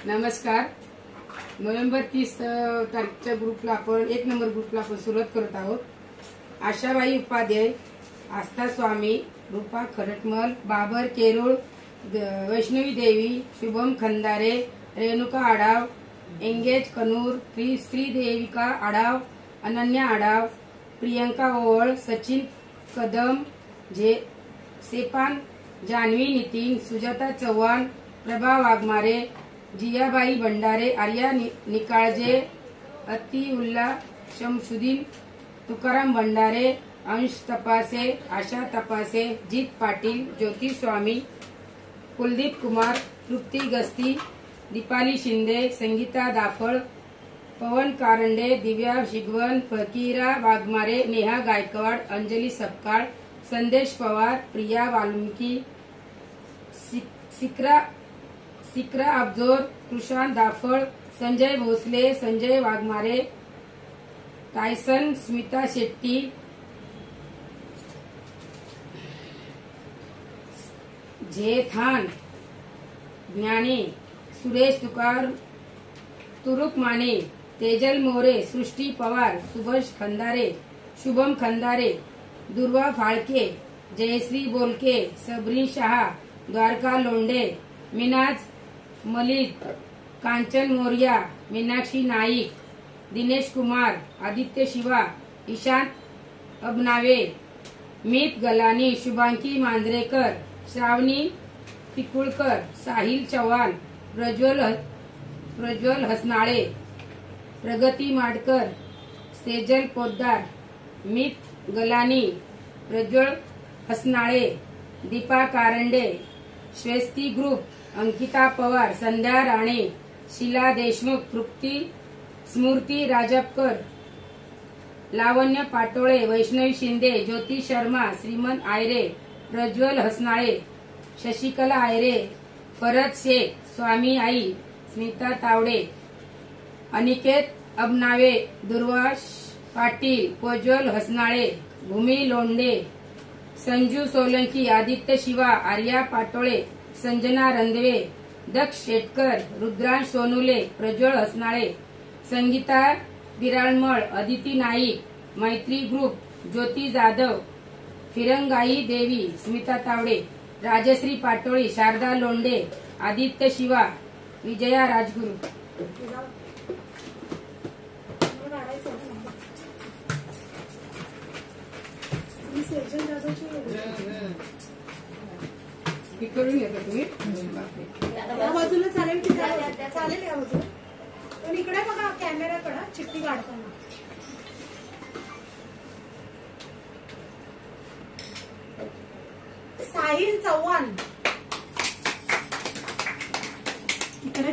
नमस्कार. नोव्हेंबर 30 तारखेच्या ग्रुपला आपण 1 नंबर ग्रुपला आपण सुरुवात करत आहोत. आशाबाई उपाध्याय, आस्था स्वामी, रूपा खरटमल, बाबर केरोळ, वैष्णवी देवी, शुभम खंदारे, रेणुका आडाव, एंगेज कनूर, श्रीदेविका आडाव, अनन्या आडाव, प्रियंका ओवळ, सचिन कदम, सेपान, जान्हवी नितीन, सुजाता चव्हाण, प्रभा वाघमारे, जियाबाई भंडारे, आर्या निकाळजे, अतिउल्ला शमशुद्दीन, तुकाराम भंडारे, अंश तपासे, आशा तपासे, जीत पाटील, ज्योती स्वामी, कुलदीप कुमार, तृप्ती गस्ती, दीपाली शिंदे, संगीता दाफळ, पवन कारंडे, दिव्या शिगवन, फकीरा वाघमारे, नेहा गायकवाड, अंजली सपकाळ, संदेश पवार, प्रिया वाल्मिकी, सिक्रा अब्जोर, कृषांत दाफळ, संजय भोसले, संजय वाघमारे, टायसन, स्मिता शेट्टी, झेथान ज्ञानी, सुरेश तुरुक माने, तेजल मोरे, सृष्टी पवार, शुभम खंदारे, दुर्वा फाळके, जयश्री बोलके, सबरीन शहा, द्वारका लोंढे, मिनाज मलिक, कांचन मोरिया, मीनाक्षी नाईक, दिनेश कुमार, आदित्य शिवा, ईशांत अबनावे, मीत गलानी, शुभांकी मांजरेकर, श्रावणी पिकुळकर, साहिल चव्हाण, प्रज्वल हसनाळे, प्रगती माडकर, सेजल पोद्दार, मीत गलानी, प्रज्वल हसनाळे, दीपा कारंडे, श्वेस्ती ग्रुप, अंकिता पवार, संध्या राणे, शीला देशमुख, तृप्ती, स्मृती राजपकर, लावण्य पाटोळे, वैष्णवी शिंदे, ज्योती शर्मा, श्रीमंत आयरे, प्रज्वल हसनाळे, शशिकला आयरे, फरद शेख, स्वामी आई, स्मिता तावडे, अनिकेत अबनावे, दुर्वाश पाटील, प्रज्वल हसनाळे, भूमी लोंढे, संजू सोलंकी, आदित्य शिवा, आर्या पाटोळे, संजना रंधवे, दक्ष शेटकर, रुद्रांश सोनुले, प्रज्वल हसनाळे, संगीता बिराळमळ, अदिती नाईक, मैत्री ग्रुप, ज्योती जाधव, फिरंगाई देवी, स्मिता तावडे, राजश्री पाटोळी, शारदा लोंढे, आदित्य शिवा, विजया राजगुरू. करून घेता तुम्ही या बाजूला चालेल की चालेल या बाजूला पण इकडे बघा कॅमेराकडे चिठ्ठी काढताना साहिल चव्हाण इकडे